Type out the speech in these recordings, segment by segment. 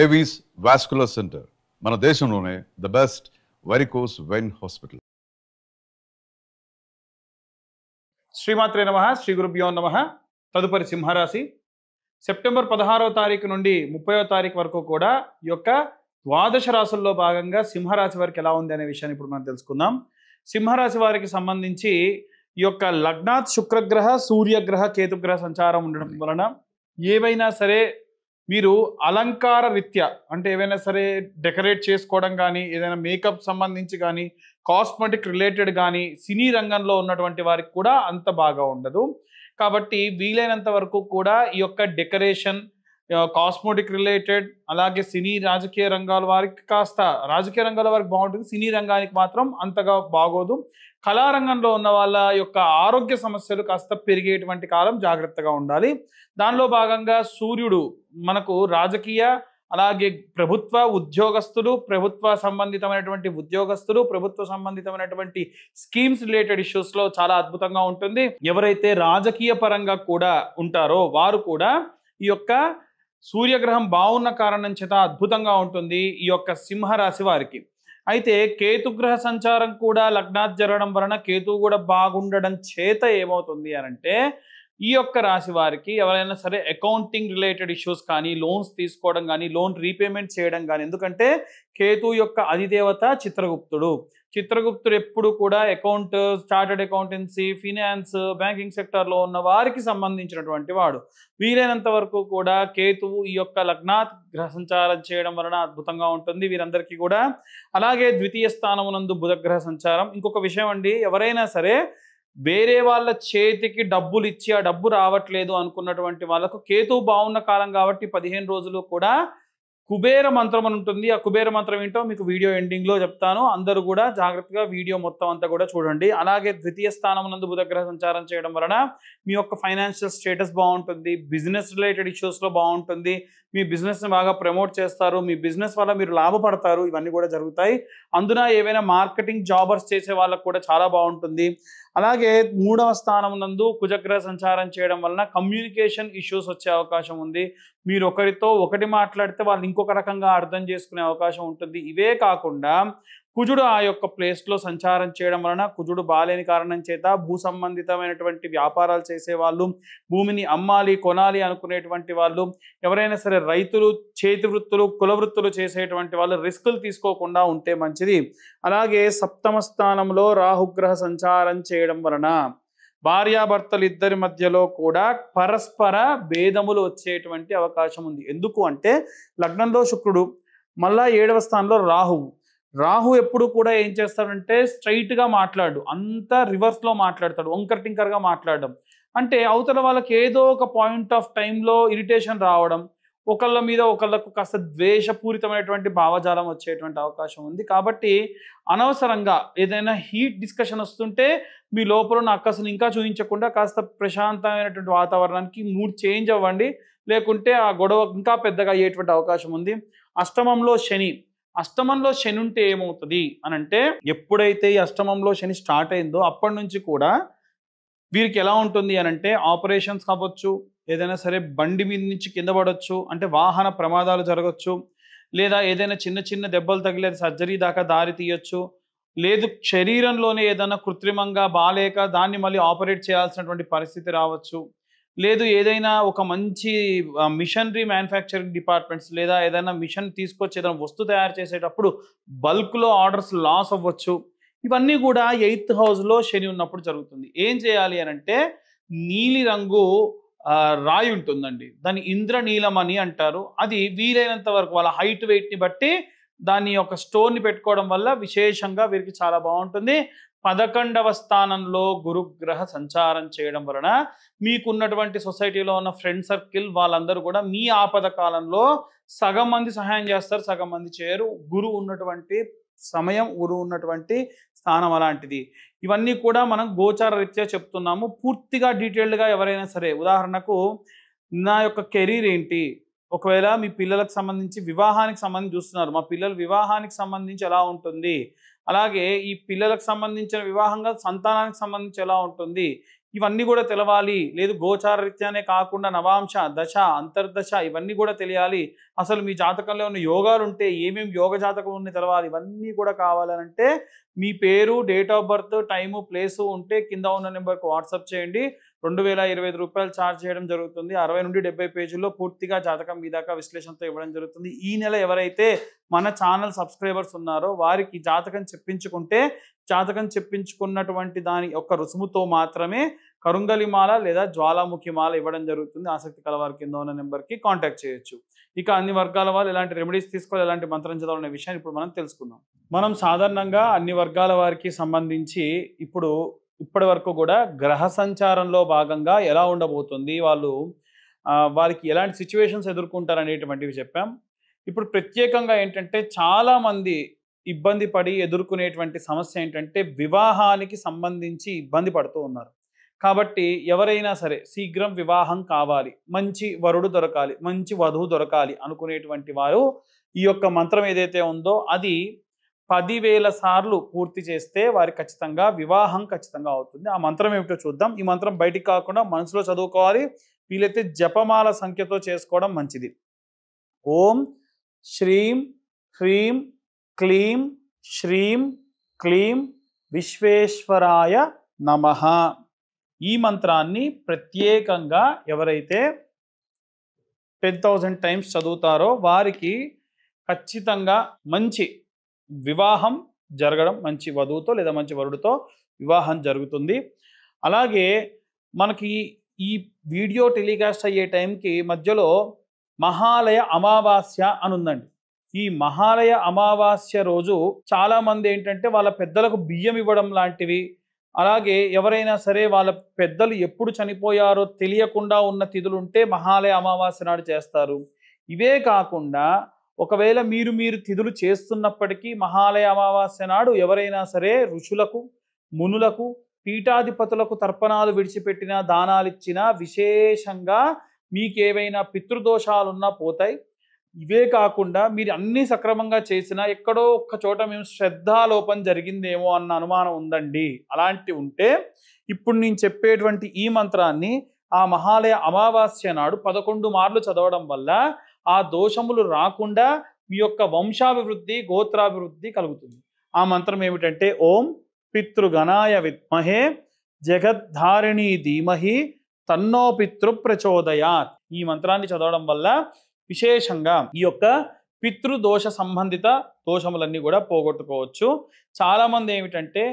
Avis vascular centre మన దేశంలోనే the best varicose vein hospital. శ్రీమాత్రే నమః, శ్రీ గురుభ్యో నమః. తదుపరి సింహరాశి సెప్టెంబర్ 16వ తారీఖు నుండి 30వ తారీఖు వరకు కూడా ఈ యొక్క ద్వాదశ రాశుల్లో భాగంగా సింహరాశి వారికి ఎలా ఉంది అనే విషయాన్ని ఇప్పుడు మనం తెలుసుకుందాం. సింహరాశి వారికి సంబంధించి ఈ యొక్క లగ్నాత్ శుక్రగ్రహ, సూర్యగ్రహ, కేతుగ్రహ సంచారం ఉండడం వలన ఏవైనా సరే మీరు అలంకార రీత్యా అంటే ఏవైనా సరే డెకరేట్ చేసుకోవడం కానీ, ఏదైనా మేకప్ సంబంధించి కానీ, కాస్మెటిక్ రిలేటెడ్ కానీ సినీ రంగంలో ఉన్నటువంటి వారికి కూడా అంత బాగా ఉండదు. కాబట్టి వీలైనంత వరకు కూడా ఈ యొక్క డెకరేషన్, కాస్మెటిక్ రిలేటెడ్, అలాగే సినీ రాజకీయ రంగాల వారికి కాస్త రాజకీయ రంగాల వారికి బాగుంటుంది, సినీ రంగానికి మాత్రం అంతగా బాగోదు. కళారంగంలో ఉన్న వాళ్ళ యొక్క ఆరోగ్య సమస్యలు కాస్త పెరిగేటువంటి కాలం, జాగ్రత్తగా ఉండాలి. దానిలో భాగంగా సూర్యుడు మనకు రాజకీయ, అలాగే ప్రభుత్వ ఉద్యోగస్తులు, ప్రభుత్వ సంబంధితమైనటువంటి ఉద్యోగస్తులు, ప్రభుత్వ సంబంధితమైనటువంటి స్కీమ్స్ రిలేటెడ్ ఇష్యూస్లో చాలా అద్భుతంగా ఉంటుంది. ఎవరైతే రాజకీయ పరంగా కూడా ఉంటారో వారు కూడా ఈ యొక్క సూర్యగ్రహం బాగున్న కారణం చేత అద్భుతంగా ఉంటుంది ఈ యొక్క సింహరాశి వారికి. అయితే కేతుగ్రహ సంచారం కూడా లగ్నాత్ జరగడం వలన కేతువు కూడా బాగుండడం చేత ఏమవుతుంది అనంటే ఈ యొక్క రాశి వారికి ఎవరైనా సరే అకౌంటింగ్ రిలేటెడ్ ఇష్యూస్ కానీ, లోన్స్ తీసుకోవడం కానీ, లోన్ రీపేమెంట్ చేయడం కానీ, ఎందుకంటే కేతు యొక్క అధిదేవత చిత్రగుప్తుడు. చిత్రగుప్తుడు ఎప్పుడు కూడా account, chartered accountancy, finance, banking సెక్టర్లో ఉన్న వారికి సంబంధించినటువంటి వాడు. వీలైనంత వరకు కూడా కేతువు ఈ యొక్క లగ్నాత్ గ్రహ సంచారం చేయడం వలన అద్భుతంగా ఉంటుంది వీరందరికీ కూడా. అలాగే ద్వితీయ స్థానమునందు బుధగ్రహ సంచారం. ఇంకొక విషయం అండి, ఎవరైనా సరే వేరే వాళ్ళ చేతికి డబ్బులు ఇచ్చి ఆ డబ్బు రావట్లేదు అనుకున్నటువంటి వాళ్ళకు కేతువు బాగున్న కాలం కాబట్టి 15 రోజులు కూడా కుబేర మంత్రం అని ఉంటుంది. ఆ కుబేర మంత్రం ఏంటో మీకు వీడియో ఎండింగ్లో చెప్తాను. అందరూ కూడా జాగ్రత్తగా వీడియో మొత్తం అంతా కూడా చూడండి. అలాగే ద్వితీయ స్థానం నందు బుధగ్రహ సంచారం చేయడం వలన మీ యొక్క ఫైనాన్షియల్ స్టేటస్ బాగుంటుంది, బిజినెస్ రిలేటెడ్ ఇష్యూస్లో బాగుంటుంది, మీ బిజినెస్ని బాగా ప్రమోట్ చేస్తారు, మీ బిజినెస్ వల్ల మీరు లాభపడతారు, ఇవన్నీ కూడా జరుగుతాయి. అందున ఏవైనా మార్కెటింగ్ జాబర్స్ చేసే వాళ్ళకు కూడా చాలా బాగుంటుంది. అలాగే 3వ స్థానం నందు కుజగ్రహ సంచారం చేయడం వలన కమ్యూనికేషన్ ఇష్యూస్ వచ్చే అవకాశం ఉంది. మీరు ఒకరితో ఒకటి మాట్లాడితే వాళ్ళు ఇంకొక రకంగా అర్థం చేసుకునే అవకాశం ఉంటుంది. ఇవే కాకుండా కుజుడు ఆ యొక్క ప్లేస్లో సంచారం చేయడం వలన కుజుడు బాలేని కారణం చేత భూ సంబంధితమైనటువంటి వ్యాపారాలు చేసేవాళ్ళు, భూమిని అమ్మాలి కొనాలి అనుకునేటువంటి వాళ్ళు, ఎవరైనా సరే రైతులు, చేతి వృత్తులు, కుల వృత్తులు చేసేటువంటి వాళ్ళు రిస్కులు తీసుకోకుండా ఉంటే మంచిది. అలాగే 7వ స్థానంలో రాహుగ్రహ సంచారం చేయడం వలన భార్యాభర్తలు ఇద్దరి మధ్యలో కూడా పరస్పర భేదములు వచ్చేటువంటి అవకాశం ఉంది. ఎందుకు అంటే లగ్నంలో శుక్రుడు, మళ్ళా 7వ స్థానంలో రాహు ఎప్పుడు కూడా ఏం చేస్తాడంటే స్ట్రైట్గా మాట్లాడు, అంతా రివర్స్లో మాట్లాడతాడు, వంకర్ టింకర్గా మాట్లాడడం. అంటే అవతల వాళ్ళకి ఏదో ఒక పాయింట్ ఆఫ్ టైంలో ఇరిటేషన్ రావడం, ఒకళ్ళ మీద ఒకళ్ళకు కాస్త ద్వేషపూరితమైనటువంటి భావజాలం వచ్చేటువంటి అవకాశం ఉంది. కాబట్టి అనవసరంగా ఏదైనా హీట్ డిస్కషన్ వస్తుంటే మీ లోపల ఉన్న అక్కసును ఇంకా చూపించకుండా కాస్త ప్రశాంతమైనటువంటి వాతావరణానికి మూడ్ చేంజ్ అవ్వండి, లేకుంటే ఆ గొడవ ఇంకా పెద్దగా అయ్యేటువంటి అవకాశం ఉంది. అష్టమంలో శని ఉంటే ఏమవుతుంది అనంటే ఎప్పుడైతే ఈ అష్టమంలో శని స్టార్ట్ అయిందో అప్పటి నుంచి కూడా వీరికి ఎలా ఉంటుంది అనంటే ఆపరేషన్స్ కావచ్చు, ఏదైనా సరే బండి మీద నుంచి కింద పడవచ్చు, అంటే వాహన ప్రమాదాలు జరగచ్చు, లేదా ఏదైనా చిన్న చిన్న దెబ్బలు తగిలే సర్జరీ దాకా దారి తీయచ్చు, లేదు శరీరంలోనే ఏదైనా కృత్రిమంగా బాలేక దాన్ని మళ్ళీ ఆపరేట్ చేయాల్సినటువంటి పరిస్థితి రావచ్చు, లేదు ఏదైనా ఒక మంచి మిషనరీ మ్యానుఫ్యాక్చరింగ్ డిపార్ట్మెంట్స్ లేదా ఏదైనా మిషన్ తీసుకొచ్చి ఏదైనా వస్తువు తయారు చేసేటప్పుడు బల్క్లో ఆర్డర్స్ లాస్ అవ్వచ్చు. ఇవన్నీ కూడా 8th హౌస్లో శని ఉన్నప్పుడు జరుగుతుంది. ఏం చేయాలి అనంటే నీలి రంగు రాయి ఉంటుందండి, దాన్ని ఇంద్రనీలం అని అంటారు. అది వీలైనంత వరకు వాళ్ళ హైట్ వెయిట్ని బట్టి దాని యొక్క స్టోన్ని పెట్టుకోవడం వల్ల విశేషంగా వీరికి చాలా బాగుంటుంది. 11వ స్థానంలో గురుగ్రహ సంచారం చేయడం వలన మీకున్నటువంటి సొసైటీలో ఉన్న ఫ్రెండ్ సర్కిల్ వాళ్ళందరూ కూడా మీ ఆపద కాలంలో సగం మంది సహాయం చేస్తారు, సగం మంది చేయరు. గురువు ఉన్నటువంటి సమయం, గురువు ఉన్నటువంటి స్థానం అలాంటిది. ఇవన్నీ కూడా మనం గోచార రీత్యా చెప్తున్నాము. పూర్తిగా డీటెయిల్డ్గా ఎవరైనా సరే, ఉదాహరణకు నా యొక్క కెరీర్ ఏంటి, ఒకవేళ మీ పిల్లలకు సంబంధించి వివాహానికి సంబంధించి చూస్తున్నారు, మా పిల్లల వివాహానికి సంబంధించి ఎలా ఉంటుంది, అలాగే ఈ పిల్లలకు సంబంధించిన వివాహంగా సంతానానికి సంబంధించి ఎలా ఉంటుంది, ఇవన్నీ కూడా తెలవాలి. లేదు గోచార రీత్యానే కాకుండా నవాంశ, దశ, అంతర్దశ ఇవన్నీ కూడా తెలియాలి. అసలు మీ జాతకంలో ఉన్న యోగాలు ఉంటే ఏమేమి యోగ జాతకం ఉన్నాయి తెలవాలి. ఇవన్నీ కూడా కావాలనంటే మీ పేరు, date of birth, time, place ఉంటే కింద ఉన్న నెంబర్కి వాట్సాప్ చేయండి. 2025 రూపాయలు ఛార్జ్ చేయడం జరుగుతుంది. 60 నుండి 70 పేజీల్లో పూర్తిగా జాతకం మీ దాకా విశ్లేషణతో ఇవ్వడం జరుగుతుంది. ఈ నెల ఎవరైతే మన ఛానల్ సబ్స్క్రైబర్స్ ఉన్నారో వారికి జాతకం చెప్పించుకుంటే జాతకం చెప్పించుకున్నటువంటి దాని యొక్క రుసుముతో మాత్రమే కరుంగలి మాల లేదా జ్వాలాముఖి మాల ఇవ్వడం జరుగుతుంది. ఆసక్తి కలవారి కింద ఉన్న నెంబర్కి కాంటాక్ట్ చేయొచ్చు. ఇక అన్ని వర్గాల వాళ్ళు ఎలాంటి రెమెడీస్ తీసుకోవాలి, ఎలాంటి మంత్రం చదవాలనే విషయాన్ని ఇప్పుడు మనం తెలుసుకుందాం. మనం సాధారణంగా అన్ని వర్గాల వారికి సంబంధించి ఇప్పటి వరకు కూడా గ్రహ సంచారంలో భాగంగా ఎలా ఉండబోతుంది, వారికి ఎలాంటి సిచ్యువేషన్స్ ఎదుర్కొంటారు అనేటువంటివి చెప్పాం. ఇప్పుడు ప్రత్యేకంగా ఏంటంటే చాలామంది ఇబ్బంది పడి ఎదుర్కొనేటువంటి సమస్య ఏంటంటే వివాహానికి సంబంధించి ఇబ్బంది పడుతూ ఉన్నారు. కాబట్టి ఎవరైనా సరే శీఘ్రం వివాహం కావాలి, మంచి వరుడు దొరకాలి, మంచి వధువు దొరకాలి అనుకునేటువంటి వారు ఈ యొక్క మంత్రం ఏదైతే ఉందో అది 10,000 సార్లు పూర్తి చేస్తే వారి ఖచ్చితంగా వివాహం ఖచ్చితంగా అవుతుంది. ఆ మంత్రం ఏమిటో చూద్దాం. ఈ మంత్రం బయటికి కాకుండా మనసులో చదువుకోవాలి. వీలైతే జపమాల సంఖ్యతో చేసుకోవడం మంచిది. ఓం శ్రీం హ్రీం క్లీం శ్రీం క్లీం విశ్వేశ్వరాయ నమః. ఈ మంత్రాన్ని ప్రత్యేకంగా ఎవరైతే 10,000 టైమ్స్ చదువుతారో వారికి ఖచ్చితంగా మంచి వివాహం జరగడం, మంచి వధువుతో లేదా మంచి వరుడితో వివాహం జరుగుతుంది. అలాగే మనకి ఈ వీడియో టెలికాస్ట్ అయ్యే టైంకి మధ్యలో మహాలయ అమావాస్య అని ఉందండి. ఈ మహాలయ అమావాస్య రోజు చాలామంది ఏంటంటే వాళ్ళ పెద్దలకు బియ్యం ఇవ్వడం లాంటివి, అలాగే ఎవరైనా సరే వాళ్ళ పెద్దలు ఎప్పుడు చనిపోయారో తెలియకుండా ఉన్న తిథులు ఉంటే మహాలయ అమావాస్య నాడు చేస్తారు. ఇవే కాకుండా ఒకవేళ మీరు తిథులు చేస్తున్నప్పటికీ మహాలయ అమావాస్య నాడు ఎవరైనా సరే ఋషులకు, మునులకు, పీఠాధిపతులకు తర్పణాలు విడిచిపెట్టినా, దానాలు ఇచ్చినా విశేషంగా మీకేవైనా పితృదోషాలున్నా పోతాయి. ఇవే కాకుండా మీరు అన్నీ సక్రమంగా చేసినా ఎక్కడో ఒక్క చోట మేము శ్రద్ధాలోపం జరిగిందేమో అన్న అనుమానం ఉందండి. అలాంటి ఉంటే ఇప్పుడు నేను చెప్పేటువంటి ఈ మంత్రాన్ని ఆ మహాలయ అమావాస్య నాడు 11 మార్లు చదవడం వల్ల ఆ దోషములు రాకుండా మీ యొక్క వంశాభివృద్ధి, గోత్రాభివృద్ధి కలుగుతుంది. ఆ మంత్రం ఏమిటంటే ఓం పితృగణాయ విద్మహే జగద్ధారిణీ ధీమహి తన్నో పితృ ప్రచోదయాత్. ఈ మంత్రాన్ని చదవడం వల్ల విశేషంగా ఈ యొక్క పితృదోష సంబంధిత దోషములన్నీ కూడా పోగొట్టుకోవచ్చు. చాలామంది ఏమిటంటే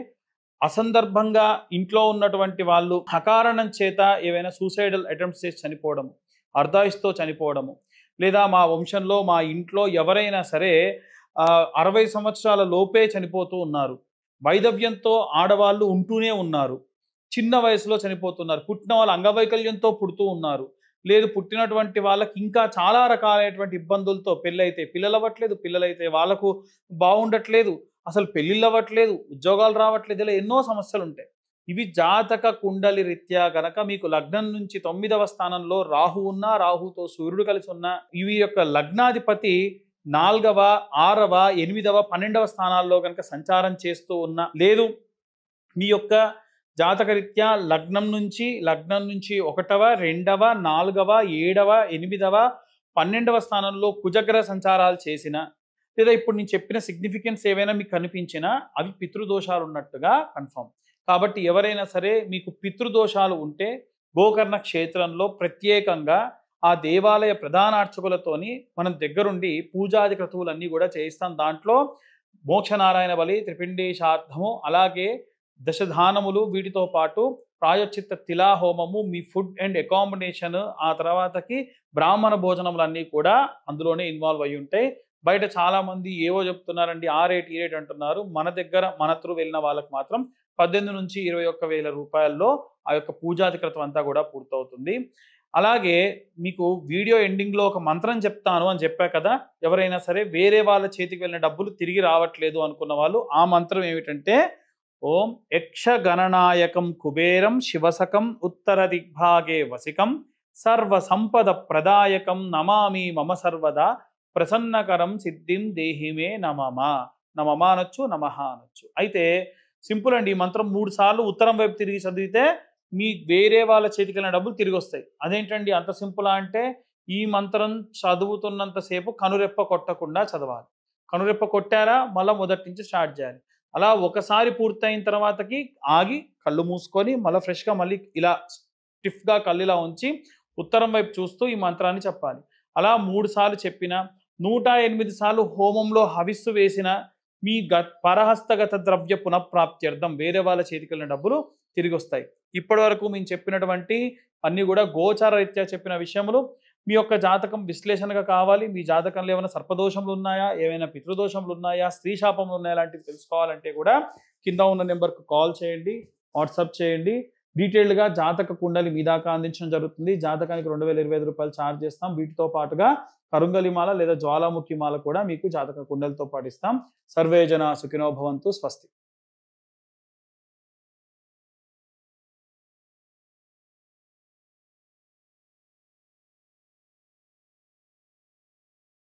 అసందర్భంగా ఇంట్లో ఉన్నటువంటి వాళ్ళు అకారణం చేత ఏవైనా సూసైడల్ అటెంప్ట్స్ చేసి చనిపోవడము, అర్ధాయుస్తో చనిపోవడము, లేదా మా వంశంలో మా ఇంట్లో ఎవరైనా సరే 60 సంవత్సరాల లోపే చనిపోతూ ఉన్నారు. వైధవ్యంతో ఆడవాళ్ళు ఉంటూనే ఉన్నారు. చిన్న వయసులో చనిపోతున్నారు. పుట్టిన వాళ్ళు అంగవైకల్యంతో పుడుతూ ఉన్నారు. లేదు పుట్టినటువంటి వాళ్ళకి ఇంకా చాలా రకాలైనటువంటి ఇబ్బందులతో పెళ్ళైతే పిల్లలు అవ్వట్లేదు, పిల్లలైతే వాళ్ళకు బాగుండట్లేదు, అసలు పెళ్ళిళ్ళు అవ్వట్లేదు, ఉద్యోగాలు రావట్లేదు, ఇలా ఎన్నో సమస్యలు ఉంటాయి. ఇవి జాతక కుండలి రీత్యా గనక మీకు లగ్నం నుంచి 9వ స్థానంలో రాహు ఉన్నా, రాహుతో సూర్యుడు కలిసి ఉన్నా, ఇవి యొక్క లగ్నాధిపతి 4వ, 6వ, 8వ, 12వ స్థానాల్లో కనుక సంచారం చేస్తూ ఉన్నా, లేదు మీ యొక్క జాతకరీత్యా లగ్నం నుంచి 1వ, 2వ, 4వ, 7వ, 8వ, 12వ స్థానంలో కుజగ్రహ సంచారాలు చేసిన, లేదా ఇప్పుడు నేను చెప్పిన సిగ్నిఫికెన్స్ ఏవైనా మీకు కనిపించినా అవి పితృదోషాలు ఉన్నట్టుగా కన్ఫర్మ్. కాబట్టి ఎవరైనా సరే మీకు పితృదోషాలు ఉంటే గోకర్ణ క్షేత్రంలో ప్రత్యేకంగా ఆ దేవాలయ ప్రధానార్చకులతోని మనం దగ్గరుండి పూజాది క్రతువులన్నీ కూడా చేయిస్తాం. దాంట్లో మోక్షనారాయణ బలి, త్రిపిండేశార్థము, అలాగే దశధానములు, వీటితో పాటు ప్రాయశ్చిత్త తిలాహోమము, మీ ఫుడ్ అండ్ అకామిడేషన్, ఆ తర్వాతకి బ్రాహ్మణ భోజనములన్నీ కూడా అందులోనే ఇన్వాల్వ్ అయ్యి ఉంటాయి. బయట చాలామంది ఏవో చెప్తున్నారండి, ఆ రేట్ ఈ రేట్ అంటున్నారు. మన దగ్గర మన త్రూ వెళ్ళిన వాళ్ళకి మాత్రం 18 నుంచి 21,000 రూపాయల్లో ఆ యొక్క పూజాధికృతం అంతా కూడా పూర్తవుతుంది. అలాగే మీకు వీడియో ఎండింగ్లో ఒక మంత్రం చెప్తాను అని చెప్పా కదా, ఎవరైనా సరే వేరే వాళ్ళ చేతికి వెళ్ళిన డబ్బులు తిరిగి రావట్లేదు అనుకున్న వాళ్ళు ఆ మంత్రం ఏమిటంటే ఓం యక్షగణనాయకం కుబేరం శివసకం ఉత్తర దిగ్భాగే వసికం సర్వ సంపద ప్రదాయకం నమామి మమ సర్వదా ప్రసన్నకరం సిద్ధిం దేహిమే నమమా. నమమా అనొచ్చు, నమః అనొచ్చు. అయితే సింపుల్ అండి. ఈ మంత్రం 3 సార్లు ఉత్తరం వైపు తిరిగి చదివితే మీ వేరే వాళ్ళ చేతికి వెళ్ళిన డబ్బులు తిరిగి వస్తాయి. అదేంటండి అంత సింపులా అంటే, ఈ మంత్రం చదువుతున్నంతసేపు కనురెప్ప కొట్టకుండా చదవాలి. కనురెప్ప కొట్టారా మళ్ళా మొదటి నుంచి స్టార్ట్ చేయాలి. అలా ఒకసారి పూర్తయిన తర్వాతకి ఆగి కళ్ళు మూసుకొని మళ్ళీ ఫ్రెష్‌గా మళ్ళీ ఇలా స్టిఫ్‌గా కళ్ళు ఇలా ఉంచి ఉత్తరం వైపు చూస్తూ ఈ మంత్రాన్ని చెప్పాలి. అలా 3 సార్లు చెప్పినా, 108 సార్లు హోమంలో హవిస్సు వేసినా మీ పరహస్తగత ద్రవ్య పునఃప్రాప్త్యర్థం వేరే వాళ్ళ చేతికెళ్ళిన డబ్బులు తిరిగొస్తాయి. ఇప్పటివరకు మేము చెప్పినటువంటి అన్నీ కూడా గోచార రీత్యా చెప్పిన విషయములు. మీ యొక్క జాతకం విశ్లేషణగా కావాలి, మీ జాతకంలో ఏమైనా సర్పదోషములు ఉన్నాయా, ఏమైనా పితృదోషములు ఉన్నాయా, స్త్రీ శాపములు ఉన్నాయా లాంటివి తెలుసుకోవాలంటే కూడా కింద ఉన్న నెంబర్‌కు కాల్ చేయండి, వాట్సాప్ చేయండి. డీటెయిల్డ్‌గా జాతక కుండలి మీ దాకా అందించడం జరుగుతుంది. జాతకానికి రూ. 2025 ఛార్జ్ చేస్తాం. వీటితో పాటుగా కరుంగలిమాల లేదా జ్వాలాముఖి మాల కూడా మీకు జాతక కుండలితో పాటు ఇస్తాం. సర్వే జనా సుఖినో భవంతు. స్వస్తి.